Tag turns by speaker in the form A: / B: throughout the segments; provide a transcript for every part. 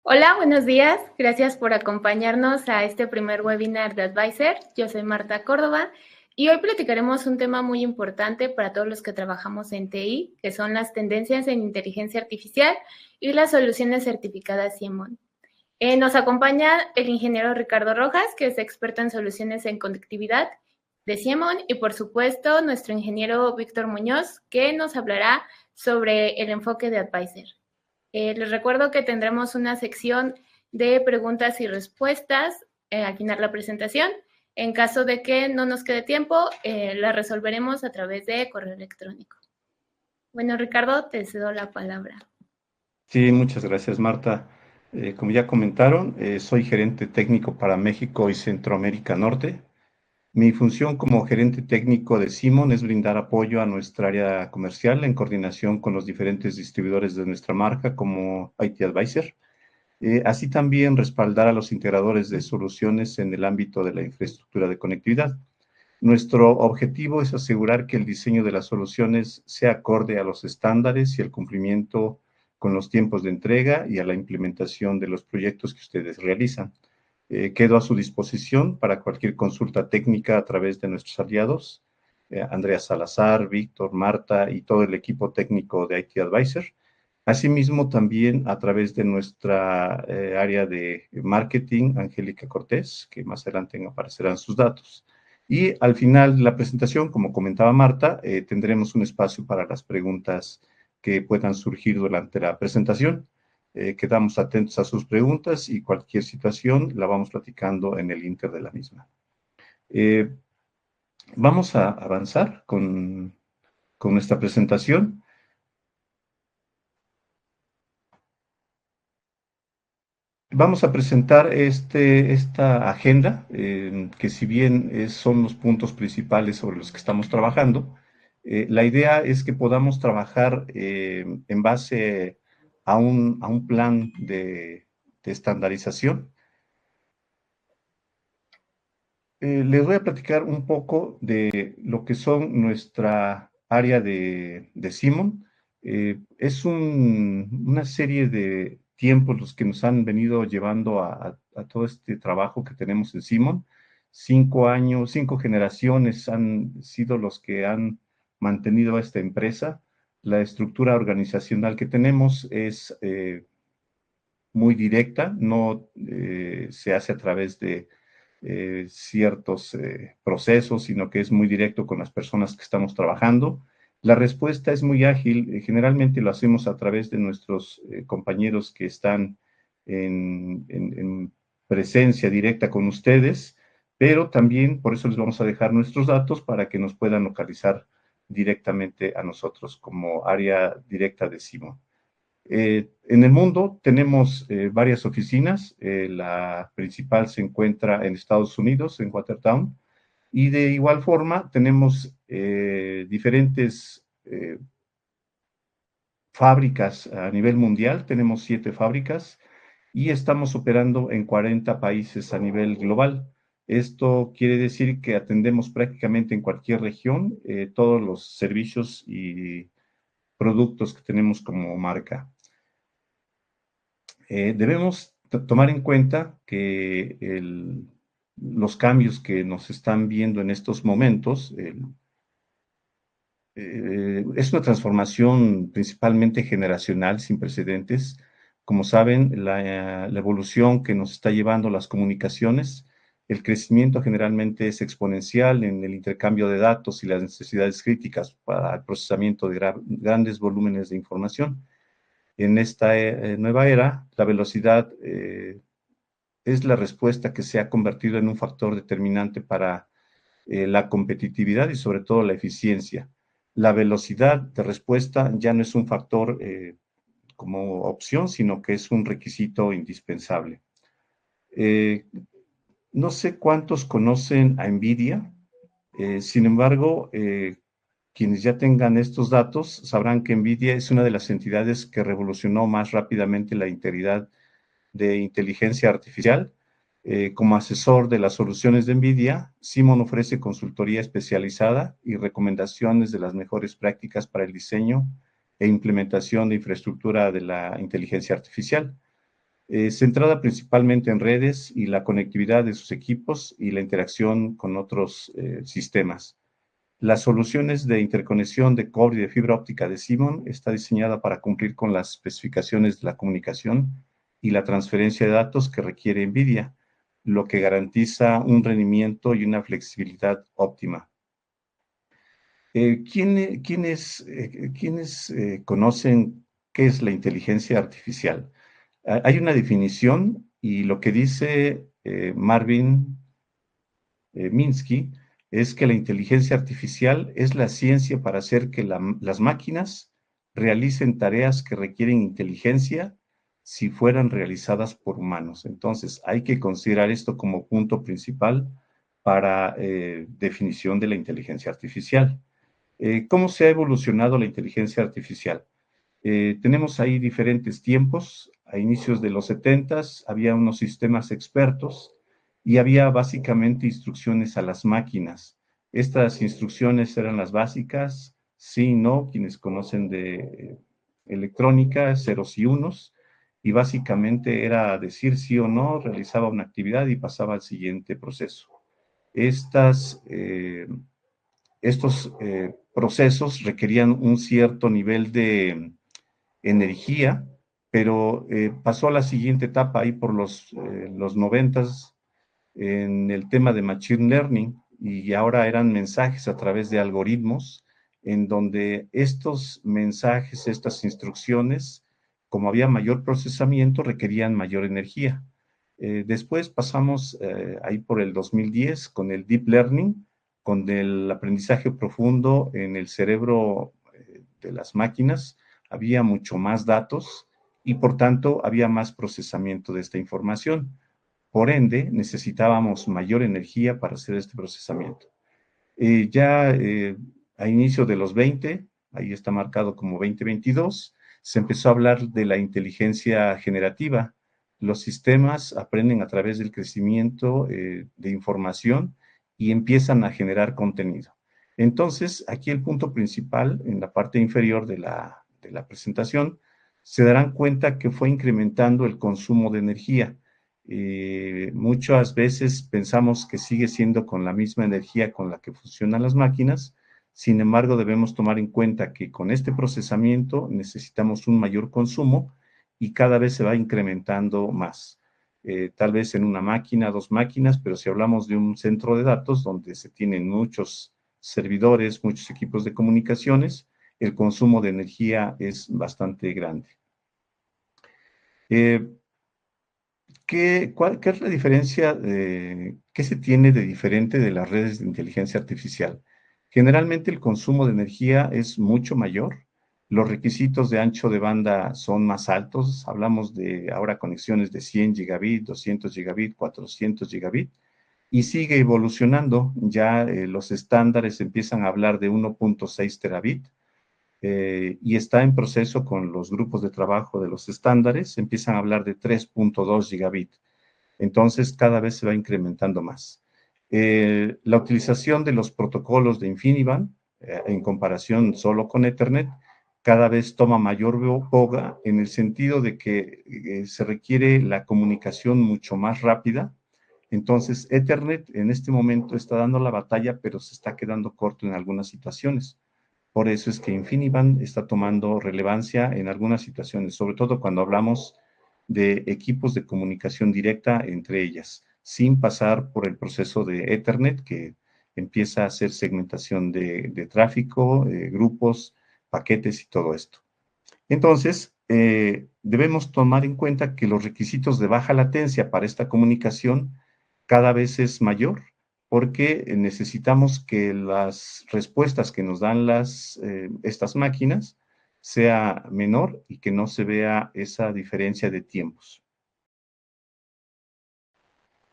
A: Hola, buenos días. Gracias por acompañarnos a este primer webinar de Advisor. Yo soy Marta Córdoba y hoy platicaremos un tema muy importante para todos los que trabajamos en TI, que son las tendencias en inteligencia artificial y las soluciones certificadas CIEMON. Nos acompaña el ingeniero Ricardo Rojas, que es experto en soluciones en conectividad de CIEMON, y por supuesto nuestro ingeniero Víctor Muñoz, que nos hablará sobre el enfoque de Advisor. Les recuerdo que tendremos una sección de preguntas y respuestas al final de la presentación. En caso de que no nos quede tiempo, la resolveremos a través de correo electrónico. Bueno, Ricardo, te cedo la palabra.
B: Sí, muchas gracias, Marta. Como ya comentaron, soy gerente técnico para México y Centroamérica Norte. Mi función como gerente técnico de CIEMON es brindar apoyo a nuestra área comercial en coordinación con los diferentes distribuidores de nuestra marca como IT Advisor. Así también respaldar a los integradores de soluciones en el ámbito de la infraestructura de conectividad. Nuestro objetivo es asegurar que el diseño de las soluciones sea acorde a los estándares y el cumplimiento con los tiempos de entrega y a la implementación de los proyectos que ustedes realizan. Quedo a su disposición para cualquier consulta técnica a través de nuestros aliados, Andrea Salazar, Víctor, Marta y todo el equipo técnico de IT Advisor. Asimismo, también a través de nuestra área de marketing, Angélica Cortés, que más adelante aparecerán sus datos. Y al final de la presentación, como comentaba Marta, tendremos un espacio para las preguntas que puedan surgir durante la presentación. Quedamos atentos a sus preguntas y cualquier situación la vamos platicando en el inter de la misma. Vamos a avanzar con nuestra presentación. Vamos a presentar esta agenda, que si bien son los puntos principales sobre los que estamos trabajando, la idea es que podamos trabajar en base a un plan de estandarización. Les voy a platicar un poco de lo que son nuestra área de CIEMON. Es una serie de tiempos los que nos han venido llevando a todo este trabajo que tenemos en CIEMON. 5 años, 5 generaciones han sido los que han mantenido a esta empresa. La estructura organizacional que tenemos es muy directa, no se hace a través de ciertos procesos, sino que es muy directo con las personas que estamos trabajando. La respuesta es muy ágil, generalmente lo hacemos a través de nuestros compañeros que están en presencia directa con ustedes, pero también por eso les vamos a dejar nuestros datos para que nos puedan localizar directamente a nosotros como área directa de CIEMON. En el mundo tenemos varias oficinas. La principal se encuentra en Estados Unidos, en Watertown, y de igual forma tenemos diferentes fábricas a nivel mundial. Tenemos 7 fábricas y estamos operando en 40 países a nivel global. Esto quiere decir que atendemos prácticamente en cualquier región todos los servicios y productos que tenemos como marca. Debemos tomar en cuenta que los cambios que nos están viendo en estos momentos es una transformación principalmente generacional sin precedentes. Como saben, la evolución que nos está llevando las comunicaciones, el crecimiento generalmente es exponencial en el intercambio de datos y las necesidades críticas para el procesamiento de grandes volúmenes de información. En esta nueva era, la velocidad es la respuesta que se ha convertido en un factor determinante para la competitividad y sobre todo la eficiencia. La velocidad de respuesta ya no es un factor como opción, sino que es un requisito indispensable. No sé cuántos conocen a NVIDIA, sin embargo, quienes ya tengan estos datos sabrán que NVIDIA es una de las entidades que revolucionó más rápidamente la integridad de inteligencia artificial. Como asesor de las soluciones de NVIDIA, CIEMON ofrece consultoría especializada y recomendaciones de las mejores prácticas para el diseño e implementación de infraestructura de la inteligencia artificial. centrada principalmente en redes y la conectividad de sus equipos y la interacción con otros sistemas. Las soluciones de interconexión de cobre y de fibra óptica de Simon está diseñada para cumplir con las especificaciones de la comunicación y la transferencia de datos que requiere NVIDIA, lo que garantiza un rendimiento y una flexibilidad óptima. ¿Quiénes conocen qué es la inteligencia artificial? Hay una definición y lo que dice Marvin Minsky es que la inteligencia artificial es la ciencia para hacer que las máquinas realicen tareas que requieren inteligencia si fueran realizadas por humanos. Entonces, hay que considerar esto como punto principal para definición de la inteligencia artificial. ¿Cómo se ha evolucionado la inteligencia artificial? Tenemos ahí diferentes tiempos. A inicios de los 70s había unos sistemas expertos y había básicamente instrucciones a las máquinas. Estas instrucciones eran las básicas, sí, no, quienes conocen de electrónica, ceros y unos, y básicamente era decir sí o no, realizaba una actividad y pasaba al siguiente proceso. Estos procesos requerían un cierto nivel de energía, pero pasó a la siguiente etapa ahí por los 90s en el tema de Machine Learning y ahora eran mensajes a través de algoritmos en donde estos mensajes, estas instrucciones, como había mayor procesamiento, requerían mayor energía. Después pasamos ahí por el 2010 con el Deep Learning, con el aprendizaje profundo en el cerebro de las máquinas, había mucho más datos y por tanto había más procesamiento de esta información. Por ende, necesitábamos mayor energía para hacer este procesamiento. Ya a inicio de los 20, ahí está marcado como 2022, se empezó a hablar de la inteligencia generativa. Los sistemas aprenden a través del crecimiento de información y empiezan a generar contenido. Entonces, aquí el punto principal, en la parte inferior de la presentación, se darán cuenta que fue incrementando el consumo de energía. Muchas veces pensamos que sigue siendo con la misma energía con la que funcionan las máquinas, sin embargo debemos tomar en cuenta que con este procesamiento necesitamos un mayor consumo y cada vez se va incrementando más. Tal vez en una máquina, dos máquinas, pero si hablamos de un centro de datos donde se tienen muchos servidores, muchos equipos de comunicaciones, el consumo de energía es bastante grande. ¿Qué es la diferencia? ¿Qué se tiene de diferente de las redes de inteligencia artificial? Generalmente el consumo de energía es mucho mayor, los requisitos de ancho de banda son más altos, hablamos de ahora conexiones de 100 gigabit, 200 gigabit, 400 gigabit, y sigue evolucionando, ya los estándares empiezan a hablar de 1.6 terabit, y está en proceso con los grupos de trabajo de los estándares, empiezan a hablar de 3.2 gigabit. Entonces, cada vez se va incrementando más. La utilización de los protocolos de InfiniBand, en comparación solo con Ethernet, cada vez toma mayor boga en el sentido de que se requiere la comunicación mucho más rápida. Entonces, Ethernet en este momento está dando la batalla, pero se está quedando corto en algunas situaciones. Por eso es que InfiniBand está tomando relevancia en algunas situaciones, sobre todo cuando hablamos de equipos de comunicación directa entre ellas, sin pasar por el proceso de Ethernet que empieza a hacer segmentación de tráfico, grupos, paquetes y todo esto. Entonces, debemos tomar en cuenta que los requisitos de baja latencia para esta comunicación cada vez es mayor porque necesitamos que las respuestas que nos dan estas máquinas sea menor y que no se vea esa diferencia de tiempos.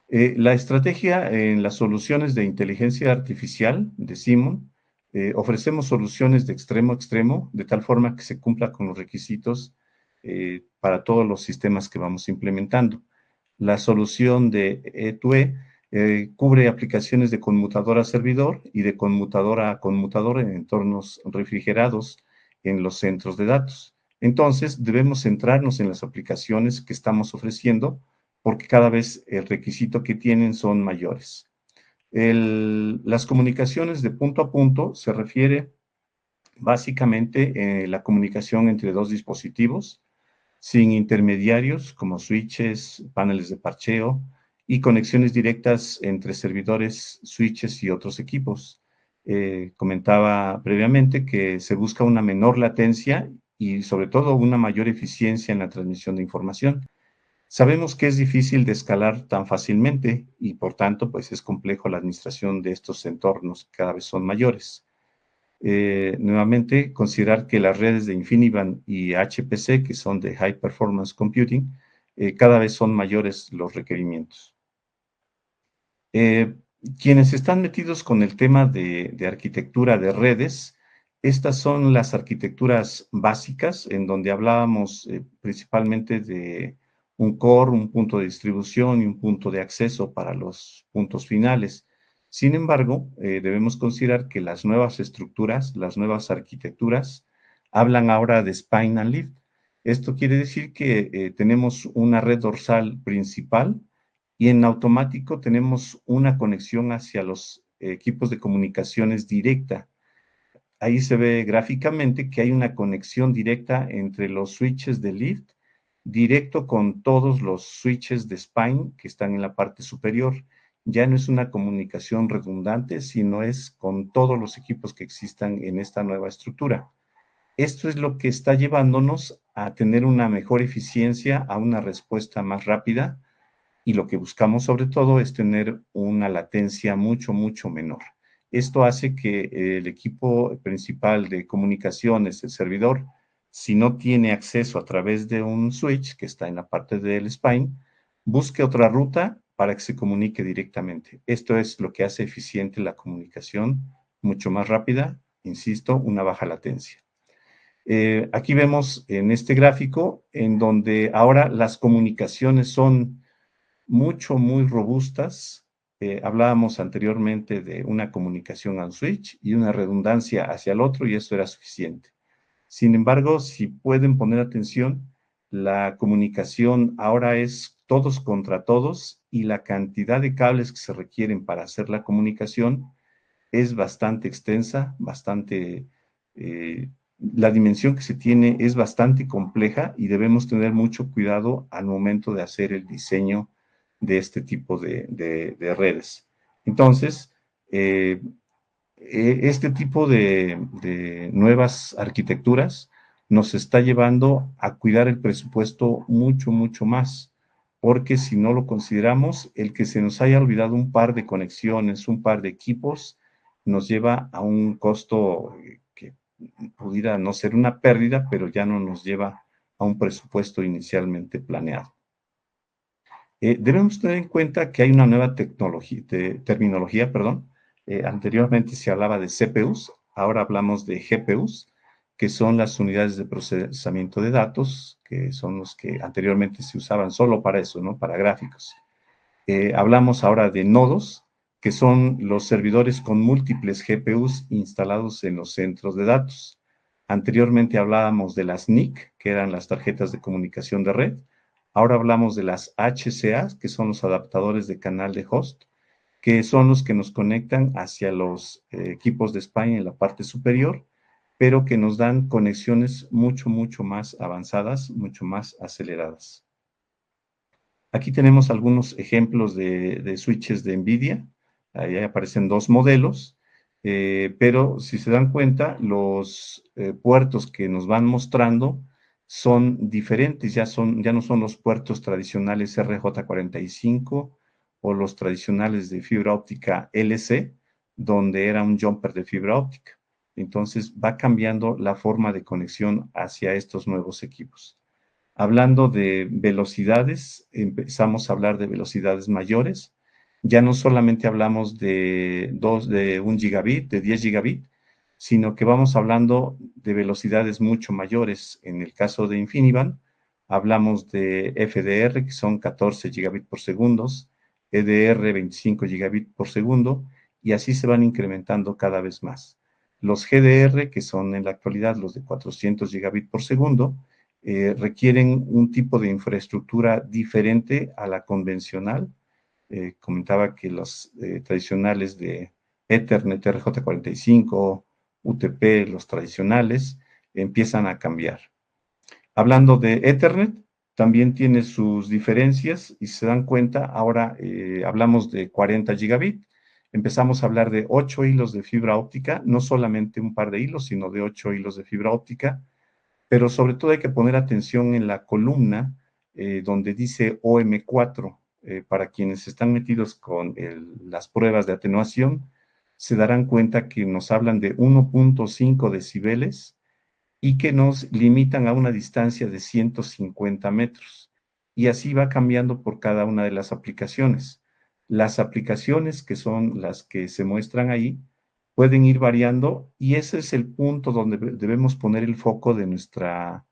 B: La estrategia en las soluciones de inteligencia artificial de Simon, ofrecemos soluciones de extremo a extremo, de tal forma que se cumpla con los requisitos para todos los sistemas que vamos implementando. La solución de E2E cubre aplicaciones de conmutador a servidor y de conmutador a conmutador en entornos refrigerados en los centros de datos. Entonces, debemos centrarnos en las aplicaciones que estamos ofreciendo porque cada vez el requisito que tienen son mayores. Las comunicaciones de punto a punto se refiere básicamente a la comunicación entre dos dispositivos sin intermediarios como switches, paneles de parcheo y conexiones directas entre servidores, switches y otros equipos. Comentaba previamente que se busca una menor latencia y sobre todo una mayor eficiencia en la transmisión de información. Sabemos que es difícil de escalar tan fácilmente y por tanto pues es complejo la administración de estos entornos que cada vez son mayores. Nuevamente, considerar que las redes de InfiniBand y HPC, que son de High Performance Computing, cada vez son mayores los requerimientos. Quienes están metidos con el tema de arquitectura de redes, estas son las arquitecturas básicas en donde hablábamos principalmente de un core, un punto de distribución y un punto de acceso para los puntos finales. Sin embargo, debemos considerar que las nuevas estructuras, las nuevas arquitecturas, hablan ahora de spine and leaf. Esto quiere decir que tenemos una red dorsal principal y en automático tenemos una conexión hacia los equipos de comunicaciones directa. Ahí se ve gráficamente que hay una conexión directa entre los switches de lift, directo con todos los switches de spine que están en la parte superior. Ya no es una comunicación redundante, sino es con todos los equipos que existan en esta nueva estructura. Esto es lo que está llevándonos a tener una mejor eficiencia, a una respuesta más rápida, y lo que buscamos sobre todo es tener una latencia mucho, mucho menor. Esto hace que el equipo principal de comunicaciones, el servidor, si no tiene acceso a través de un switch que está en la parte del spine, busque otra ruta para que se comunique directamente. Esto es lo que hace eficiente la comunicación, mucho más rápida, insisto, una baja latencia. Aquí vemos en este gráfico en donde ahora las comunicaciones son muy robustas. Hablábamos anteriormente de una comunicación al switch y una redundancia hacia el otro y eso era suficiente. Sin embargo, si pueden poner atención, la comunicación ahora es todos contra todos y la cantidad de cables que se requieren para hacer la comunicación es bastante extensa, la dimensión que se tiene es bastante compleja y debemos tener mucho cuidado al momento de hacer el diseño de este tipo de redes. Entonces, este tipo de nuevas arquitecturas nos está llevando a cuidar el presupuesto mucho más, porque si no lo consideramos, el que se nos haya olvidado un par de conexiones, un par de equipos, nos lleva a un costo que pudiera no ser una pérdida, pero ya no nos lleva a un presupuesto inicialmente planeado. Debemos tener en cuenta que hay una nueva terminología, perdón. Anteriormente se hablaba de CPUs, ahora hablamos de GPUs, que son las unidades de procesamiento de datos, que son los que anteriormente se usaban solo para eso, ¿no? Para gráficos. Hablamos ahora de nodos, que son los servidores con múltiples GPUs instalados en los centros de datos. Anteriormente hablábamos de las NIC, que eran las tarjetas de comunicación de red. Ahora hablamos de las HCA, que son los adaptadores de canal de host, que son los que nos conectan hacia los equipos de spine en la parte superior, pero que nos dan conexiones mucho más avanzadas, mucho más aceleradas. Aquí tenemos algunos ejemplos de switches de NVIDIA. Ahí aparecen dos modelos, pero si se dan cuenta, los puertos que nos van mostrando son diferentes, ya no son los puertos tradicionales RJ45 o los tradicionales de fibra óptica LC, donde era un jumper de fibra óptica. Entonces va cambiando la forma de conexión hacia estos nuevos equipos. Hablando de velocidades, empezamos a hablar de velocidades mayores. Ya no solamente hablamos de 1 gigabit, de 10 gigabit, sino que vamos hablando de velocidades mucho mayores. En el caso de InfiniBand, hablamos de FDR, que son 14 gigabit por segundo, EDR 25 gigabit por segundo, y así se van incrementando cada vez más. Los GDR, que son en la actualidad los de 400 gigabit por segundo, requieren un tipo de infraestructura diferente a la convencional. Comentaba que los tradicionales de Ethernet, RJ45, UTP, los tradicionales, empiezan a cambiar. Hablando de Ethernet, también tiene sus diferencias y si se dan cuenta, ahora hablamos de 40 gigabit, empezamos a hablar de 8 hilos de fibra óptica, no solamente un par de hilos, sino de 8 hilos de fibra óptica, pero sobre todo hay que poner atención en la columna donde dice OM4. Para quienes están metidos con las pruebas de atenuación, se darán cuenta que nos hablan de 1.5 decibeles y que nos limitan a una distancia de 150 metros. Y así va cambiando por cada una de las aplicaciones. Las aplicaciones, que son las que se muestran ahí, pueden ir variando y ese es el punto donde debemos poner el foco de nuestra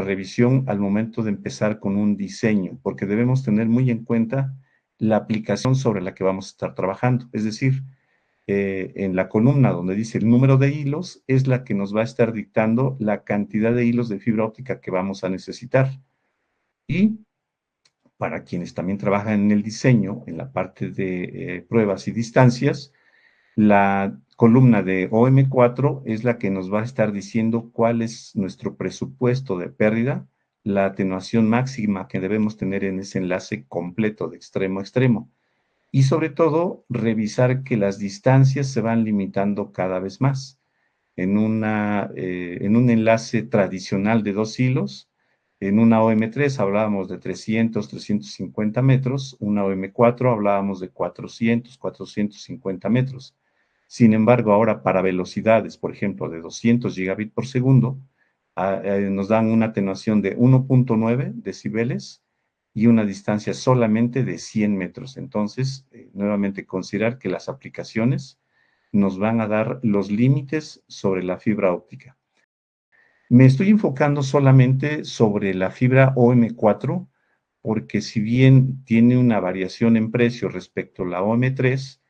B: revisión al momento de empezar con un diseño, porque debemos tener muy en cuenta la aplicación sobre la que vamos a estar trabajando. Es decir, en la columna donde dice el número de hilos es la que nos va a estar dictando la cantidad de hilos de fibra óptica que vamos a necesitar. Y para quienes también trabajan en el diseño, en la parte de pruebas y distancias, la columna de OM4 es la que nos va a estar diciendo cuál es nuestro presupuesto de pérdida, la atenuación máxima que debemos tener en ese enlace completo de extremo a extremo. Y sobre todo, revisar que las distancias se van limitando cada vez más. En un enlace tradicional de 2 hilos, en una OM3 hablábamos de 300, 350 metros, una OM4 hablábamos de 400, 450 metros. Sin embargo, ahora para velocidades, por ejemplo, de 200 gigabit por segundo, nos dan una atenuación de 1.9 decibeles y una distancia solamente de 100 metros. Entonces, nuevamente considerar que las aplicaciones nos van a dar los límites sobre la fibra óptica. Me estoy enfocando solamente sobre la fibra OM4, porque si bien tiene una variación en precio respecto a la OM3,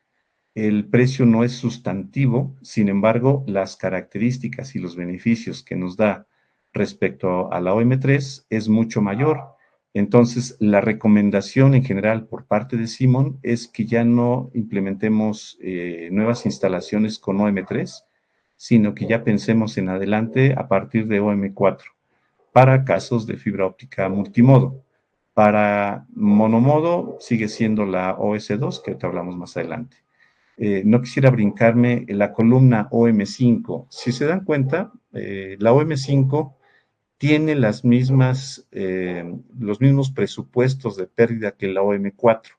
B: el precio no es sustantivo, sin embargo, las características y los beneficios que nos da respecto a la OM3 es mucho mayor. Entonces, la recomendación en general por parte de Simon es que ya no implementemos nuevas instalaciones con OM3, sino que ya pensemos en adelante a partir de OM4 para casos de fibra óptica multimodo. Para monomodo sigue siendo la OS2, que te hablamos más adelante. No quisiera brincarme la columna OM5. Si se dan cuenta, la OM5 tiene los mismos presupuestos de pérdida que la OM4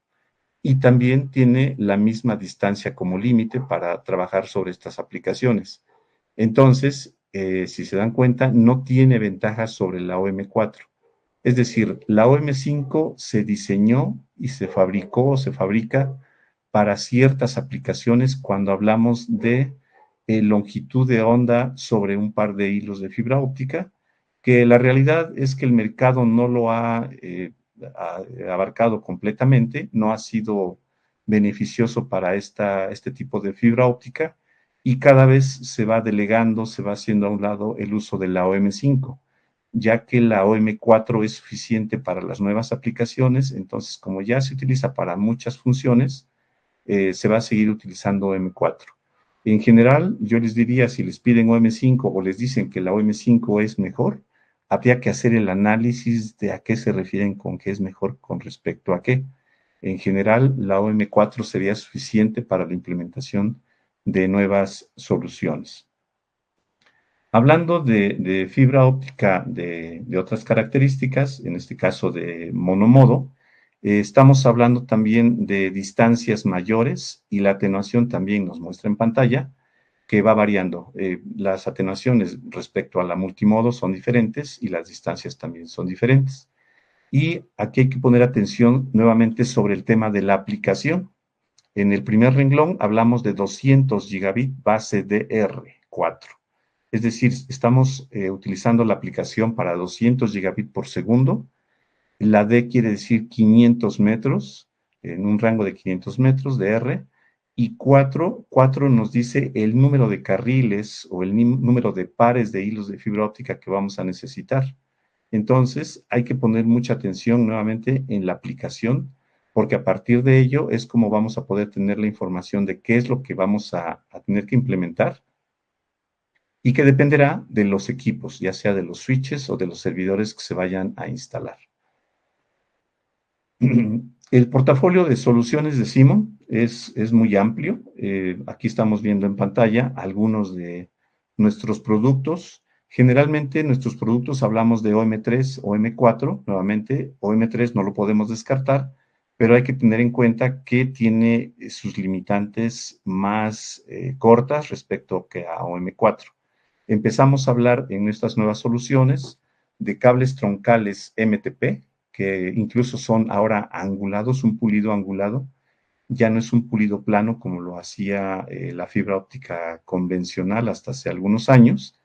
B: y también tiene la misma distancia como límite para trabajar sobre estas aplicaciones. Entonces, si se dan cuenta, no tiene ventajas sobre la OM4. Es decir, la OM5 se diseñó y se fabricó o se fabrica para ciertas aplicaciones cuando hablamos de longitud de onda sobre un par de hilos de fibra óptica, que la realidad es que el mercado no lo ha abarcado completamente, no ha sido beneficioso para este tipo de fibra óptica y cada vez se va delegando, se va haciendo a un lado el uso de la OM5, ya que la OM4 es suficiente para las nuevas aplicaciones, entonces como ya se utiliza para muchas funciones, se va a seguir utilizando OM4. En general, yo les diría, si les piden OM5 o les dicen que la OM5 es mejor, habría que hacer el análisis de a qué se refieren con qué es mejor con respecto a qué. En general, la OM4 sería suficiente para la implementación de nuevas soluciones. Hablando de fibra óptica de otras características, en este caso de monomodo, estamos hablando también de distancias mayores y la atenuación también nos muestra en pantalla que va variando. Las atenuaciones respecto a la multimodo son diferentes y las distancias también son diferentes. Y aquí hay que poner atención nuevamente sobre el tema de la aplicación. En el primer renglón hablamos de 200 gigabit base DR4. Es decir, estamos utilizando la aplicación para 200 gigabit por segundo. La D quiere decir 500 metros, en un rango de 500 metros de R. Y 4 nos dice el número de carriles o el número de pares de hilos de fibra óptica que vamos a necesitar. Entonces, hay que poner mucha atención nuevamente en la aplicación, porque a partir de ello es como vamos a poder tener la información de qué es lo que vamos a tener que implementar y que dependerá de los equipos, ya sea de los switches o de los servidores que se vayan a instalar. El portafolio de soluciones de Simon es muy amplio. Aquí estamos viendo en pantalla algunos de nuestros productos. Generalmente nuestros productos hablamos de OM3 o M4, nuevamente OM3 no lo podemos descartar, pero hay que tener en cuenta que tiene sus limitantes más cortas respecto que a OM4. Empezamos a hablar en nuestras nuevas soluciones de cables troncales MTP, que incluso son ahora angulados, un pulido angulado, ya no es un pulido plano como lo hacía la fibra óptica convencional hasta hace algunos años,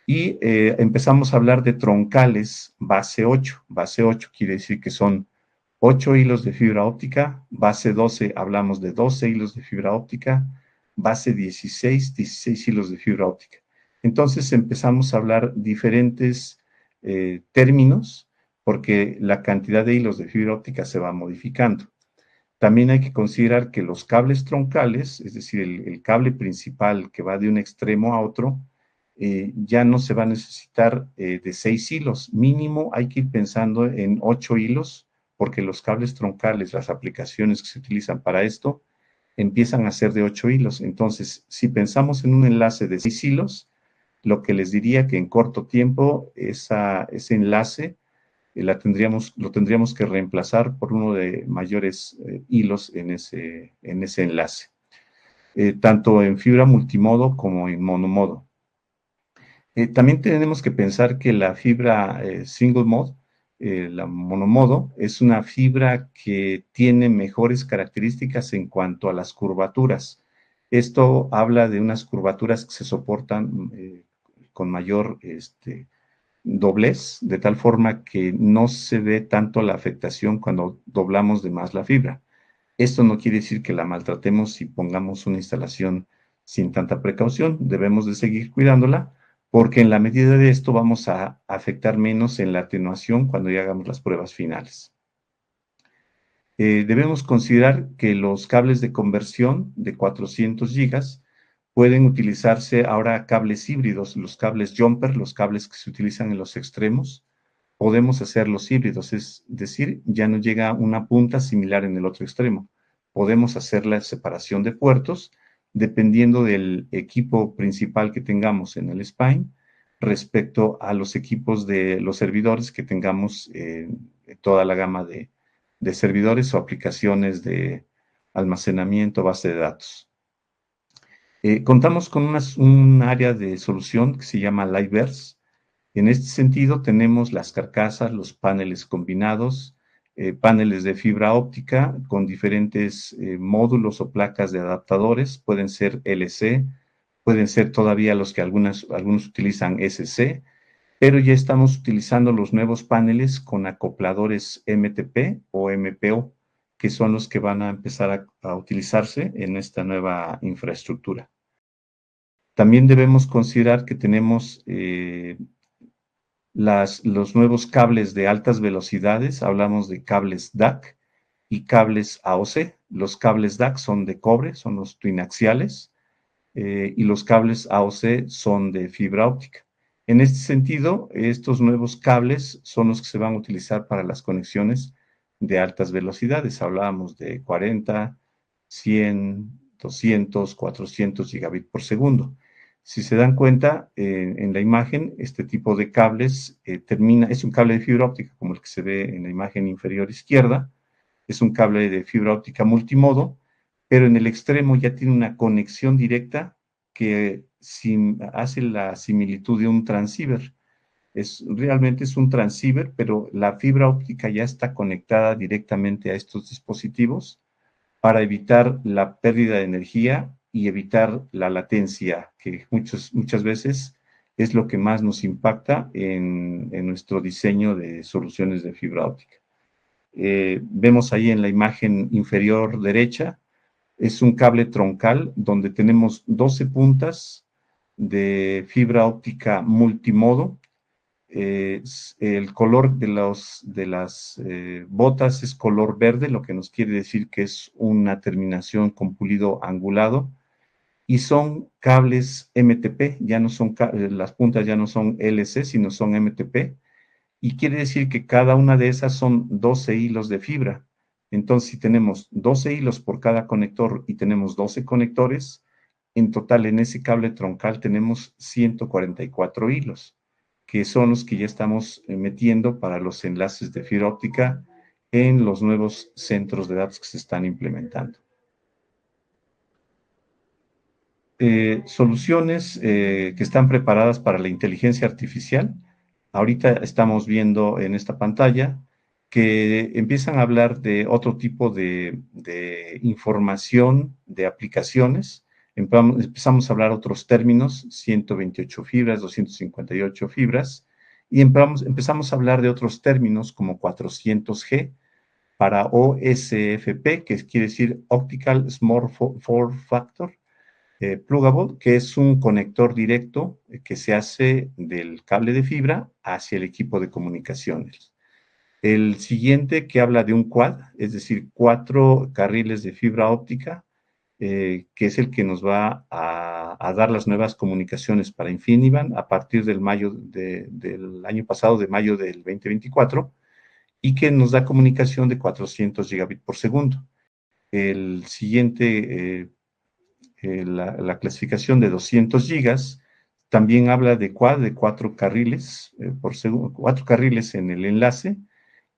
B: y empezamos a hablar de troncales base 8. Base 8 quiere decir que son 8 hilos de fibra óptica, base 12 hablamos de 12 hilos de fibra óptica, base 16, 16 hilos de fibra óptica. Entonces empezamos a hablar diferentes términos porque la cantidad de hilos de fibra óptica se va modificando. También hay que considerar que los cables troncales, es decir, el cable principal que va de un extremo a otro, ya no se va a necesitar de 6 hilos. Mínimo hay que ir pensando en 8 hilos, porque los cables troncales, las aplicaciones que se utilizan para esto, empiezan a ser de 8 hilos. Entonces, si pensamos en un enlace de 6 hilos, lo que les diría que en corto tiempo ese enlace lo tendríamos que reemplazar por uno de mayores hilos en ese enlace, tanto en fibra multimodo como en monomodo. También tenemos que pensar que la fibra single mode, la monomodo, es una fibra que tiene mejores características en cuanto a las curvaturas. Esto habla de unas curvaturas que se soportan con mayor doblez, de tal forma que no se ve tanto la afectación cuando doblamos de más la fibra. Esto no quiere decir que la maltratemos si pongamos una instalación sin tanta precaución. Debemos de seguir cuidándola porque en la medida de esto vamos a afectar menos en la atenuación cuando ya hagamos las pruebas finales. Debemos considerar que los cables de conversión de 400 gigas pueden utilizarse ahora cables híbridos, los cables jumper, los cables que se utilizan en los extremos. Podemos hacerlos híbridos, es decir, ya no llega una punta similar en el otro extremo. Podemos hacer la separación de puertos dependiendo del equipo principal que tengamos en el spine respecto a los equipos de los servidores que tengamos en toda la gama de servidores o aplicaciones de almacenamiento, base de datos. Contamos con un área de solución que se llama Lightverse. En este sentido, tenemos las carcasas, los paneles combinados, paneles de fibra óptica con diferentes módulos o placas de adaptadores, pueden ser LC, pueden ser todavía los que algunos utilizan SC, pero ya estamos utilizando los nuevos paneles con acopladores MTP o MPO, que son los que van a empezar a utilizarse en esta nueva infraestructura. También debemos considerar que tenemos los nuevos cables de altas velocidades, hablamos de cables DAC y cables AOC. Los cables DAC son de cobre, son los twinaxiales, y los cables AOC son de fibra óptica. En este sentido, estos nuevos cables son los que se van a utilizar para las conexiones de altas velocidades. Hablábamos de 40, 100, 200, 400 gigabit por segundo. Si se dan cuenta, en la imagen, este tipo de cables es un cable de fibra óptica, como el que se ve en la imagen inferior izquierda. Es un cable de fibra óptica multimodo, pero en el extremo ya tiene una conexión directa que hace la similitud de un transceiver. Realmente es un transceiver, pero la fibra óptica ya está conectada directamente a estos dispositivos para evitar la pérdida de energía y evitar la latencia, que muchas veces es lo que más nos impacta en nuestro diseño de soluciones de fibra óptica. Vemos ahí en la imagen inferior derecha, es un cable troncal donde tenemos 12 puntas de fibra óptica multimodo. el color de las botas es color verde, lo que nos quiere decir que es una terminación con pulido angulado, y son cables MTP, ya no son, las puntas ya no son LC, sino son MTP, y quiere decir que cada una de esas son 12 hilos de fibra. Entonces, si tenemos 12 hilos por cada conector y tenemos 12 conectores, en total en ese cable troncal tenemos 144 hilos, que son los que ya estamos metiendo para los enlaces de fibra óptica en los nuevos centros de datos que se están implementando. Soluciones que están preparadas para la inteligencia artificial. Ahorita estamos viendo en esta pantalla que empiezan a hablar de otro tipo de información, de aplicaciones. Empezamos a hablar otros términos, 128 fibras, 258 fibras, y empezamos a hablar de otros términos como 400G para OSFP, que quiere decir Optical Small Form Factor, Plugable, que es un conector directo que se hace del cable de fibra hacia el equipo de comunicaciones. El siguiente que habla de un quad, es decir, 4 carriles de fibra óptica, que es el que nos va a dar las nuevas comunicaciones para InfiniBand a partir del año pasado, de mayo del 2024, y que nos da comunicación de 400 gigabits por segundo. El siguiente la clasificación de 200 gigas, también habla de quad, de 4 carriles por segundo, 4 carriles en el enlace,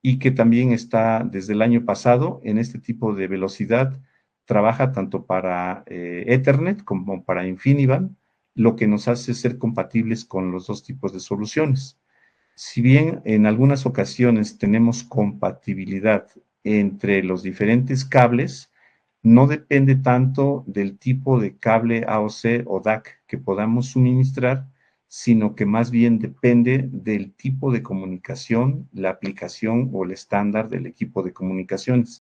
B: y que también está desde el año pasado en este tipo de velocidad, trabaja tanto para Ethernet como para InfiniBand, lo que nos hace ser compatibles con los dos tipos de soluciones. Si bien en algunas ocasiones tenemos compatibilidad entre los diferentes cables, no depende tanto del tipo de cable AOC o DAC que podamos suministrar, sino que más bien depende del tipo de comunicación, la aplicación o el estándar del equipo de comunicaciones.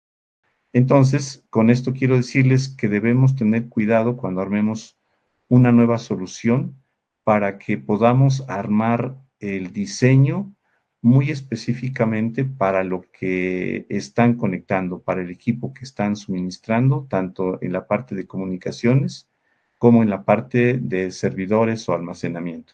B: Entonces, con esto quiero decirles que debemos tener cuidado cuando armemos una nueva solución para que podamos armar el diseño muy específicamente para lo que están conectando, para el equipo que están suministrando, tanto en la parte de comunicaciones como en la parte de servidores o almacenamiento.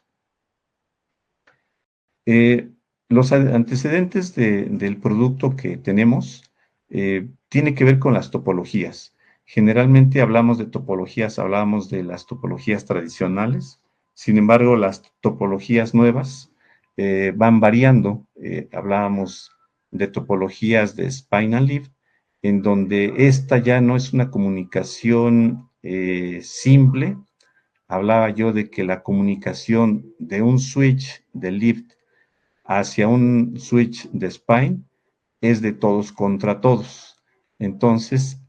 B: Los antecedentes del producto que tenemos tiene que ver con las topologías. Generalmente hablamos de topologías, hablamos de las topologías tradicionales. Sin embargo, las topologías nuevas van variando. Hablábamos de topologías de spine and leaf, en donde esta ya no es una comunicación simple. Hablaba yo de que la comunicación de un switch de lift hacia un switch de spine es de todos contra todos. Entonces,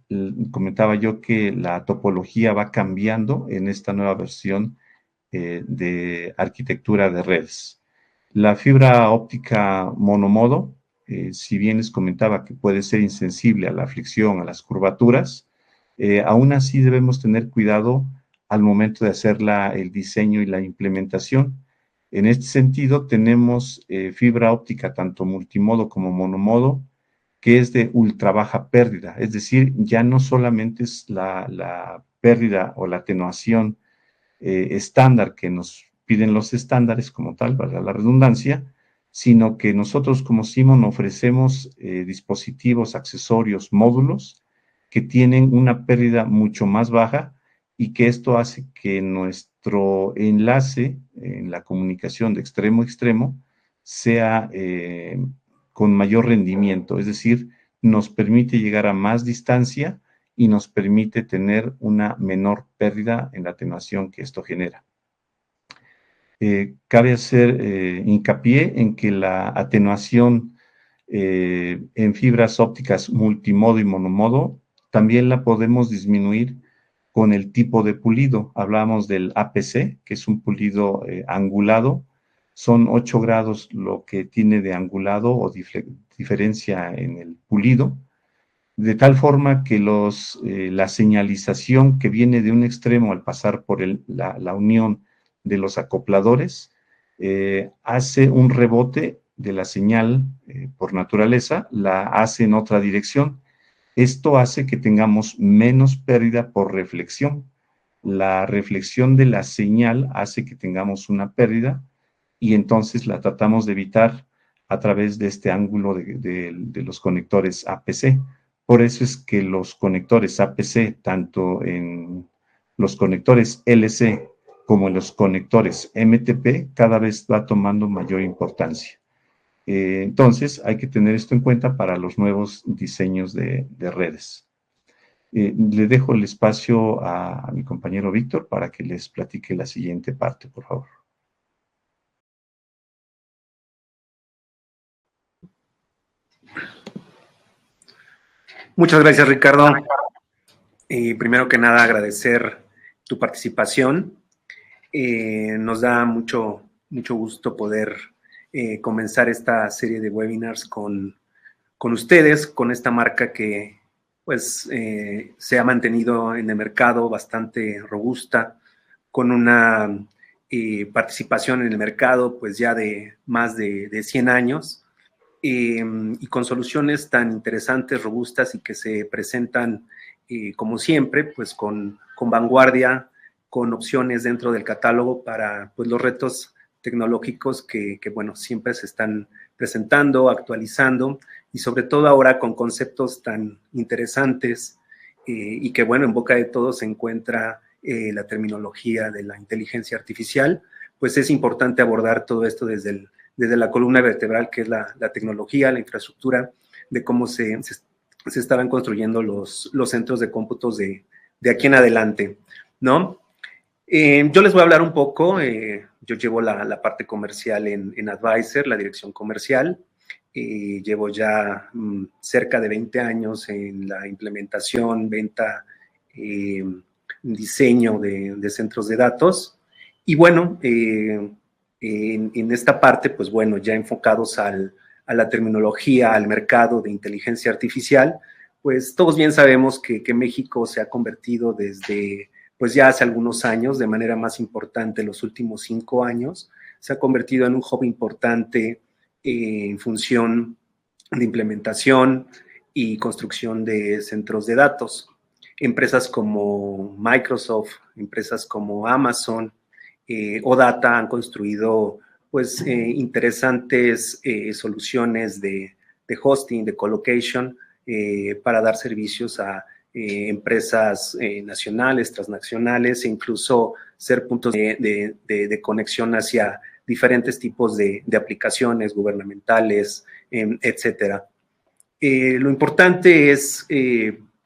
B: comentaba yo que la topología va cambiando en esta nueva versión de arquitectura de redes. La fibra óptica monomodo, si bien les comentaba que puede ser insensible a la fricción, a las curvaturas, aún así debemos tener cuidado al momento de hacer el diseño y la implementación. En este sentido, tenemos fibra óptica tanto multimodo como monomodo, que es de ultra baja pérdida, es decir, ya no solamente es la pérdida o la atenuación estándar que nos piden los estándares como tal, valga la redundancia, sino que nosotros como Simon ofrecemos dispositivos, accesorios, módulos que tienen una pérdida mucho más baja, y que esto hace que nuestro enlace en la comunicación de extremo a extremo sea con mayor rendimiento, es decir, nos permite llegar a más distancia y nos permite tener una menor pérdida en la atenuación que esto genera. Cabe hacer hincapié en que la atenuación en fibras ópticas multimodo y monomodo también la podemos disminuir con el tipo de pulido. Hablamos del APC, que es un pulido angulado. Son 8 grados lo que tiene de angulado o diferencia en el pulido, de tal forma que la señalización que viene de un extremo al pasar por la unión de los acopladores hace un rebote de la señal por naturaleza, la hace en otra dirección. Esto hace que tengamos menos pérdida por reflexión. La reflexión de la señal hace que tengamos una pérdida y entonces la tratamos de evitar a través de este ángulo de los conectores APC. Por eso es que los conectores APC, tanto en los conectores LC como en los conectores MTP, cada vez va tomando mayor importancia. Entonces, hay que tener esto en cuenta para los nuevos diseños de redes. Le dejo el espacio a mi compañero Víctor para que les platique la siguiente parte, por favor.
C: Muchas gracias, Ricardo. Primero que nada, agradecer tu participación. Nos da mucho gusto poder comenzar esta serie de webinars con ustedes, con esta marca que pues se ha mantenido en el mercado bastante robusta, con una participación en el mercado pues ya de más de 100 años. Y con soluciones tan interesantes, robustas y que se presentan, como siempre, pues con vanguardia, con opciones dentro del catálogo para pues, los retos tecnológicos que, bueno, siempre se están presentando, actualizando y sobre todo ahora con conceptos tan interesantes y que, bueno, en boca de todos se encuentra la terminología de la inteligencia artificial, pues es importante abordar todo esto desde la columna vertebral, que es la tecnología, la infraestructura, de cómo se estarán construyendo los centros de cómputos de aquí en adelante, ¿no? Yo les voy a hablar un poco, yo llevo la parte comercial en Advisor, la dirección comercial, llevo ya cerca de 20 años en la implementación, venta, diseño de centros de datos, y bueno, en esta parte, pues bueno, ya enfocados a la terminología, al mercado de inteligencia artificial, pues todos bien sabemos que México se ha convertido desde, pues ya hace algunos años, de manera más importante, los últimos 5 años, se ha convertido en un hub importante en función de implementación y construcción de centros de datos. Empresas como Microsoft, empresas como Amazon, OData han construido pues interesantes soluciones de hosting, de colocation, para dar servicios a empresas nacionales, transnacionales e incluso ser puntos de conexión hacia diferentes tipos de aplicaciones gubernamentales, etcétera. Lo importante es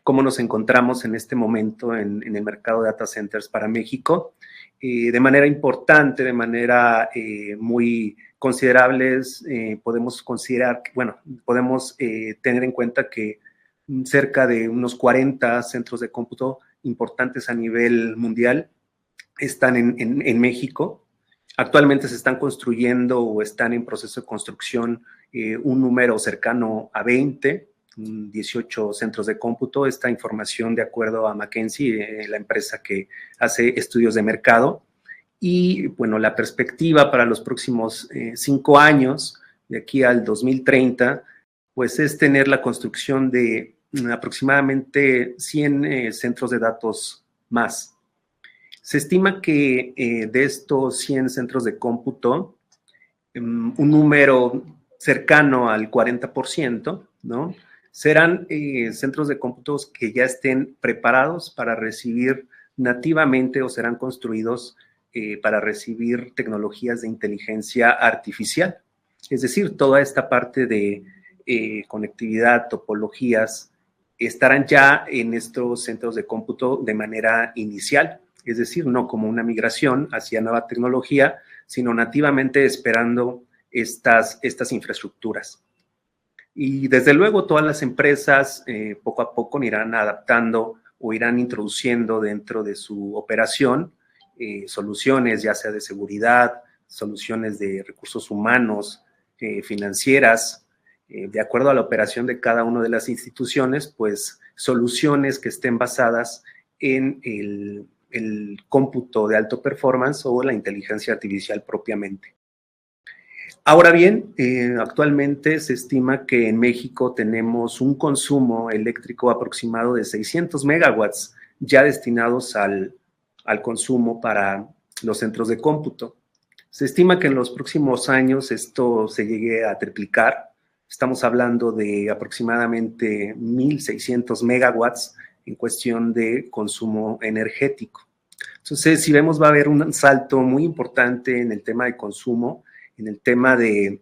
C: cómo nos encontramos en este momento en el mercado de data centers para México. De manera importante, de manera muy considerables, podemos considerar, bueno, podemos tener en cuenta que cerca de unos 40 centros de cómputo importantes a nivel mundial están en México. Actualmente se están construyendo o están en proceso de construcción un número cercano a 20, 18 centros de cómputo. Esta información de acuerdo a McKinsey, la empresa que hace estudios de mercado. Y bueno, la perspectiva para los próximos 5 años, de aquí al 2030, pues es tener la construcción de aproximadamente 100 centros de datos más. Se estima que de estos 100 centros de cómputo, un número cercano al 40%, ¿no? Serán centros de cómputos que ya estén preparados para recibir nativamente o serán construidos para recibir tecnologías de inteligencia artificial. Es decir, toda esta parte de conectividad, topologías, estarán ya en estos centros de cómputo de manera inicial. Es decir, no como una migración hacia nueva tecnología, sino nativamente esperando estas infraestructuras. Y desde luego todas las empresas poco a poco irán adaptando o irán introduciendo dentro de su operación soluciones, ya sea de seguridad, soluciones de recursos humanos, financieras, de acuerdo a la operación de cada una de las instituciones, pues soluciones que estén basadas en el cómputo de alto performance o la inteligencia artificial propiamente. Ahora bien, actualmente se estima que en México tenemos un consumo eléctrico aproximado de 600 megawatts ya destinados al consumo para los centros de cómputo. Se estima que en los próximos años esto se llegue a triplicar. Estamos hablando de aproximadamente 1,600 megawatts en cuestión de consumo energético. Entonces, si vemos, va a haber un salto muy importante en el tema de consumo, en el tema de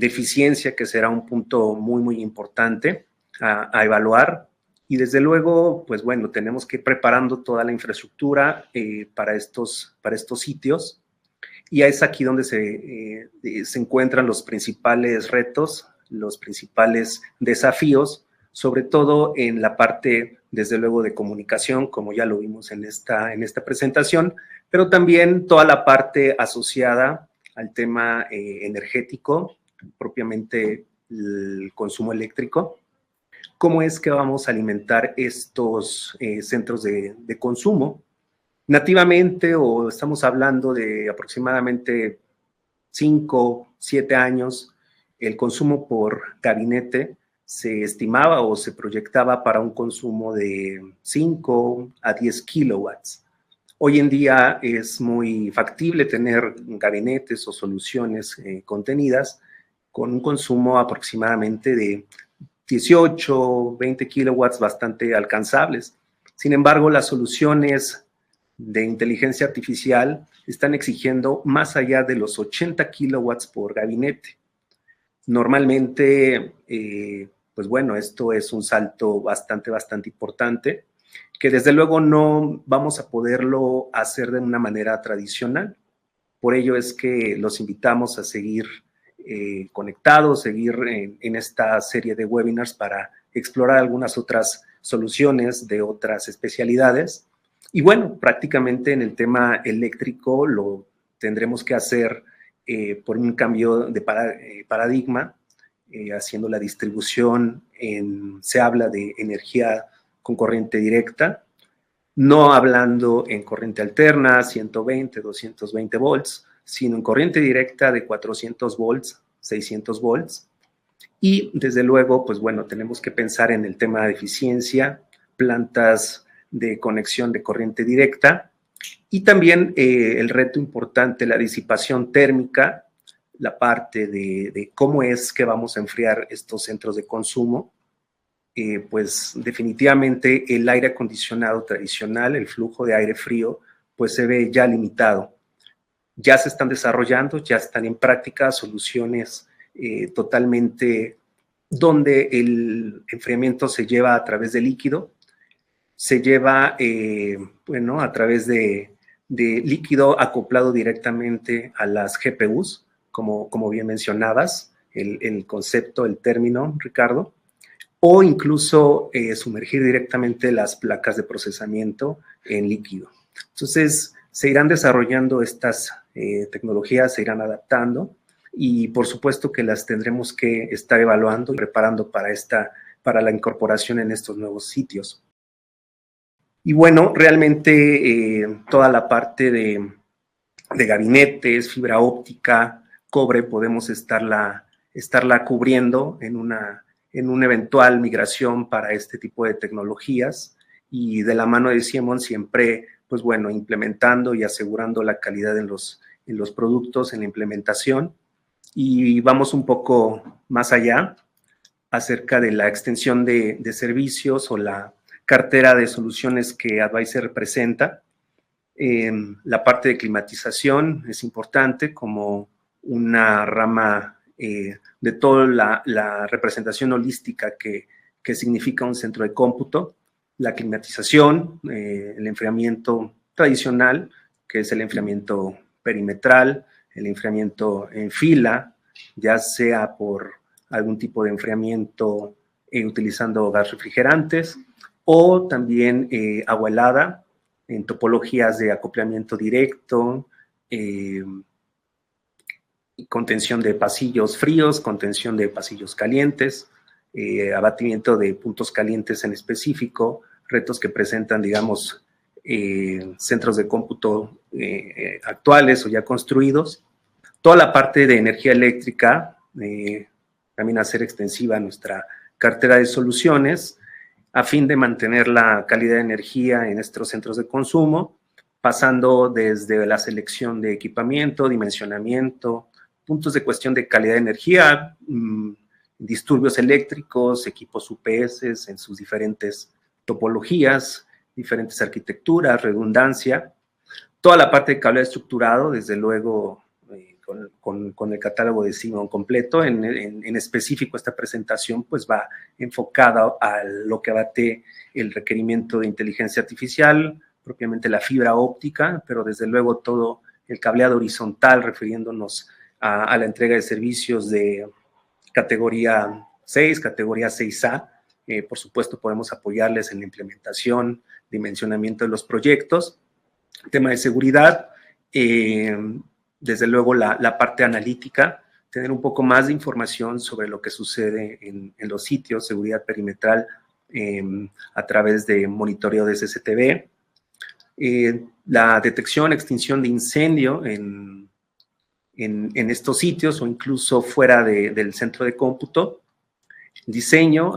C: eficiencia, que será un punto muy, muy importante a evaluar. Y desde luego, pues bueno, tenemos que ir preparando toda la infraestructura para estos sitios. Y es aquí donde se encuentran los principales retos, los principales desafíos, sobre todo en la parte, desde luego, de comunicación, como ya lo vimos en esta presentación, pero también toda la parte asociada al tema energético, propiamente el consumo eléctrico. ¿Cómo es que vamos a alimentar estos centros de consumo? Nativamente, o estamos hablando de aproximadamente 5, 7 años, el consumo por gabinete se estimaba o se proyectaba para un consumo de 5 a 10 kilowatts. Hoy en día es muy factible tener gabinetes o soluciones contenidas con un consumo aproximadamente de 18, 20 kilowatts bastante alcanzables. Sin embargo, las soluciones de inteligencia artificial están exigiendo más allá de los 80 kilowatts por gabinete. Normalmente, pues bueno, esto es un salto bastante importante, que desde luego no vamos a poderlo hacer de una manera tradicional. Por ello es que los invitamos a seguir conectados, seguir en esta serie de webinars para explorar algunas otras soluciones de otras especialidades. Y bueno, prácticamente en el tema eléctrico lo tendremos que hacer por un cambio de paradigma, haciendo la distribución se habla de energía con corriente directa, no hablando en corriente alterna, 120, 220 volts, sino en corriente directa de 400 volts, 600 volts. Y desde luego, pues bueno, tenemos que pensar en el tema de eficiencia, plantas de conexión de corriente directa y también el reto importante, la disipación térmica, la parte de cómo es que vamos a enfriar estos centros de consumo. Pues definitivamente el aire acondicionado tradicional, el flujo de aire frío, pues se ve ya limitado. Ya se están desarrollando, ya están en práctica soluciones totalmente donde el enfriamiento se lleva a través de líquido, se lleva, bueno, a través de líquido acoplado directamente a las GPUs, como bien mencionabas, el concepto, el término, Ricardo, o incluso sumergir directamente las placas de procesamiento en líquido. Entonces, se irán desarrollando estas tecnologías, se irán adaptando y por supuesto que las tendremos que estar evaluando y preparando para la incorporación en estos nuevos sitios. Y bueno, realmente toda la parte de gabinetes, fibra óptica, cobre, podemos estarla cubriendo en una eventual migración para este tipo de tecnologías y de la mano de Siemens siempre, pues bueno, implementando y asegurando la calidad en los productos, en la implementación. Y vamos un poco más allá acerca de la extensión de servicios o la cartera de soluciones que Advisor representa. La parte de climatización es importante como una rama de toda la representación holística que significa un centro de cómputo, la climatización, el enfriamiento tradicional, que es el enfriamiento perimetral, el enfriamiento en fila, ya sea por algún tipo de enfriamiento utilizando gas refrigerantes o también agua helada en topologías de acoplamiento directo, contención de pasillos fríos, contención de pasillos calientes, abatimiento de puntos calientes en específico, retos que presentan, digamos, centros de cómputo actuales o ya construidos. Toda la parte de energía eléctrica, también hacer extensiva nuestra cartera de soluciones a fin de mantener la calidad de energía en estos centros de consumo, pasando desde la selección de equipamiento, dimensionamiento, puntos de cuestión de calidad de energía, disturbios eléctricos, equipos UPS en sus diferentes topologías, diferentes arquitecturas, redundancia, toda la parte de cableado estructurado, desde luego con el catálogo de Simon completo. En específico, esta presentación pues va enfocada a lo que abate el requerimiento de inteligencia artificial, propiamente la fibra óptica, pero desde luego todo el cableado horizontal, refiriéndonos a la entrega de servicios de categoría 6, categoría 6A. Por supuesto, podemos apoyarles en la implementación, dimensionamiento de los proyectos. Tema de seguridad, desde luego la parte analítica, tener un poco más de información sobre lo que sucede en los sitios, seguridad perimetral a través de monitoreo de CCTV, la detección, extinción de incendio en estos sitios o incluso fuera del centro de cómputo. Diseño,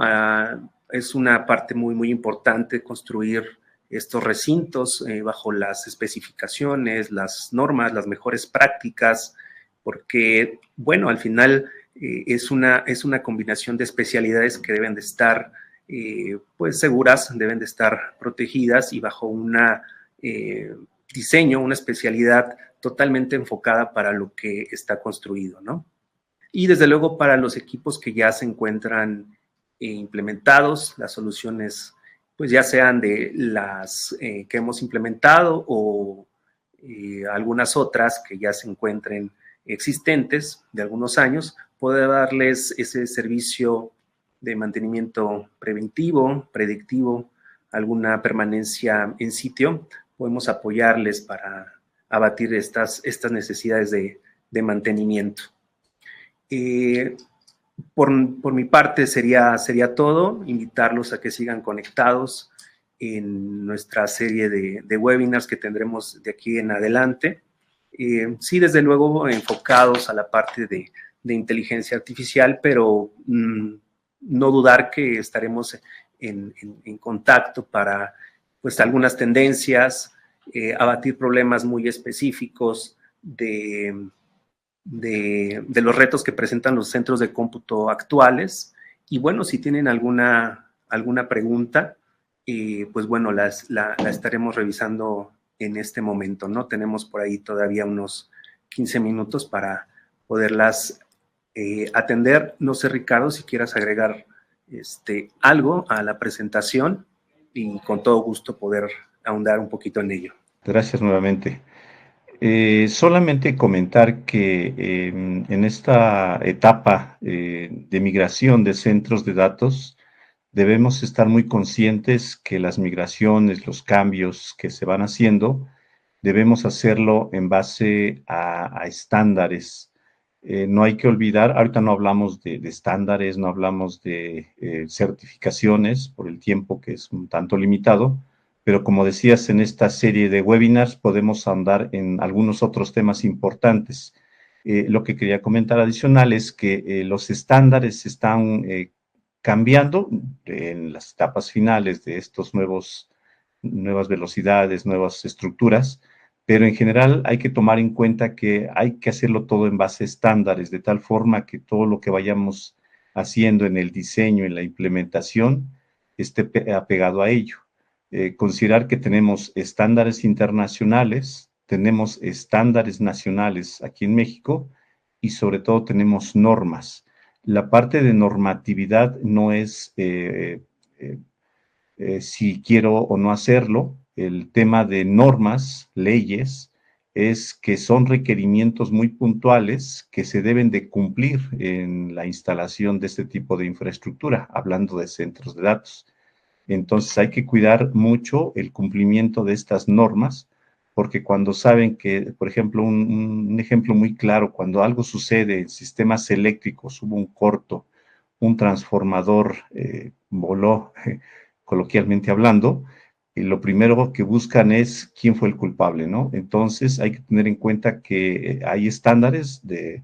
C: es una parte muy, muy importante, construir estos recintos bajo las especificaciones, las normas, las mejores prácticas, porque, bueno, al final es una combinación de especialidades que deben de estar pues seguras, deben de estar protegidas y bajo una diseño, una especialidad totalmente enfocada para lo que está construido, ¿no? Y desde luego para los equipos que ya se encuentran implementados, las soluciones pues ya sean de las que hemos implementado o algunas otras que ya se encuentren existentes de algunos años, poder darles ese servicio de mantenimiento preventivo, predictivo, alguna permanencia en sitio, podemos apoyarles para abatir estas necesidades de mantenimiento. Por mi parte sería todo, invitarlos a que sigan conectados en nuestra serie de webinars que tendremos de aquí en adelante. Sí, desde luego enfocados a la parte de inteligencia artificial, pero no dudar que estaremos en contacto para pues algunas tendencias, abatir problemas muy específicos de los retos que presentan los centros de cómputo actuales. Y bueno, si tienen alguna pregunta, pues bueno, la estaremos revisando en este momento, ¿no? Tenemos por ahí todavía unos 15 minutos para poderlas atender. No sé, Ricardo, si quieras agregar algo a la presentación y con todo gusto poder ahondar un poquito en ello.
B: Gracias nuevamente. Solamente comentar que en esta etapa de migración de centros de datos debemos estar muy conscientes que las migraciones, los cambios que se van haciendo, debemos hacerlo en base a estándares. No hay que olvidar, ahorita no hablamos de estándares, no hablamos de certificaciones por el tiempo que es un tanto limitado, pero como decías, en esta serie de webinars podemos ahondar en algunos otros temas importantes. Lo que quería comentar adicional es que los estándares están cambiando en las etapas finales de estos nuevas velocidades, nuevas estructuras, pero en general hay que tomar en cuenta que hay que hacerlo todo en base a estándares, de tal forma que todo lo que vayamos haciendo en el diseño, en la implementación, esté apegado a ello. Considerar que tenemos estándares internacionales, tenemos estándares nacionales aquí en México y sobre todo tenemos normas. La parte de normatividad no es si quiero o no hacerlo. El tema de normas, leyes, es que son requerimientos muy puntuales que se deben de cumplir en la instalación de este tipo de infraestructura, hablando de centros de datos. Entonces hay que cuidar mucho el cumplimiento de estas normas, porque cuando saben que, por ejemplo, un ejemplo muy claro, cuando algo sucede en sistemas eléctricos, hubo un corto, un transformador voló, coloquialmente hablando, lo primero que buscan es quién fue el culpable, ¿no? Entonces hay que tener en cuenta que hay estándares de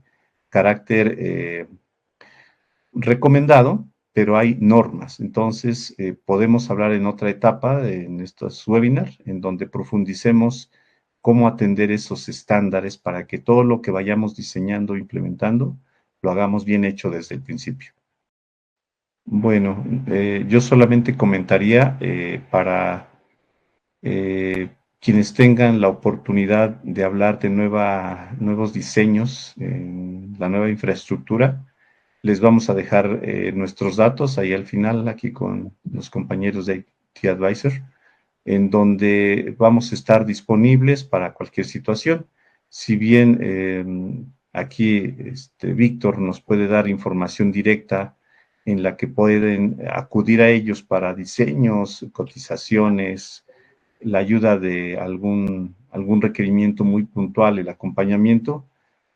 B: carácter recomendado, pero hay normas. Entonces podemos hablar en otra etapa, en estos webinars, en donde profundicemos cómo atender esos estándares para que todo lo que vayamos diseñando o implementando lo hagamos bien hecho desde el principio. Bueno, yo solamente comentaría para quienes tengan la oportunidad de hablar de nuevos diseños en la nueva infraestructura, les vamos a dejar nuestros datos ahí al final, aquí con los compañeros de IT Advisor, en donde vamos a estar disponibles para cualquier situación. Si bien aquí Víctor nos puede dar información directa en la que pueden acudir a ellos para diseños, cotizaciones, la ayuda de algún requerimiento muy puntual, el acompañamiento,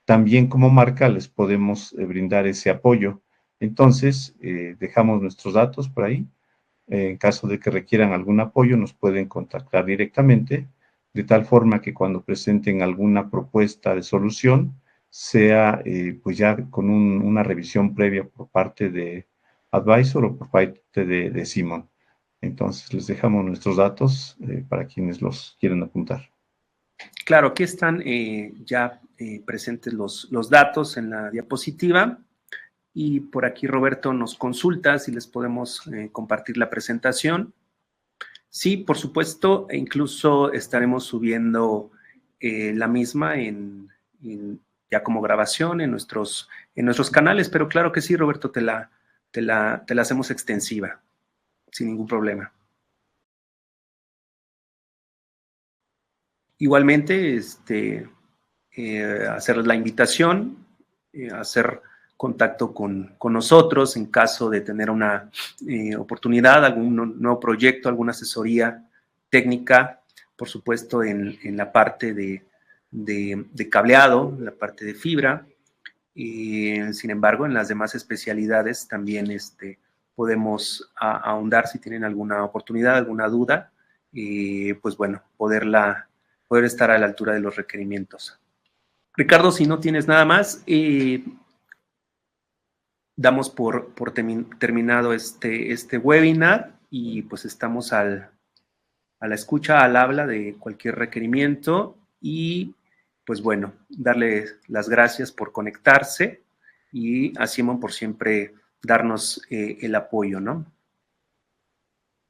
B: también como marca les podemos brindar ese apoyo. Entonces, dejamos nuestros datos por ahí. En caso de que requieran algún apoyo, nos pueden contactar directamente, de tal forma que cuando presenten alguna propuesta de solución, sea pues ya con una revisión previa por parte de Advisor o por parte de Simon. Entonces, les dejamos nuestros datos para quienes los quieran apuntar.
C: Claro, aquí están ya presentes los datos en la diapositiva. Y por aquí Roberto nos consulta si les podemos compartir la presentación. Sí, por supuesto, e incluso estaremos subiendo la misma ya como grabación en nuestros canales, pero claro que sí, Roberto, te la hacemos extensiva, sin ningún problema. Igualmente, hacerles la invitación, hacer contacto con nosotros en caso de tener una oportunidad, algún nuevo proyecto, alguna asesoría técnica, por supuesto en la parte de cableado, en la parte de fibra. Sin embargo, en las demás especialidades también podemos ahondar si tienen alguna oportunidad, alguna duda, pues bueno, poder estar a la altura de los requerimientos. Ricardo, si no tienes nada más, damos por terminado este webinar y pues estamos a la escucha, al habla de cualquier requerimiento y pues bueno, darle las gracias por conectarse y a Simon por siempre darnos el apoyo, ¿no?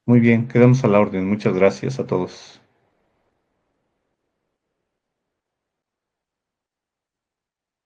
B: Muy bien, quedamos a la orden. Muchas gracias a todos.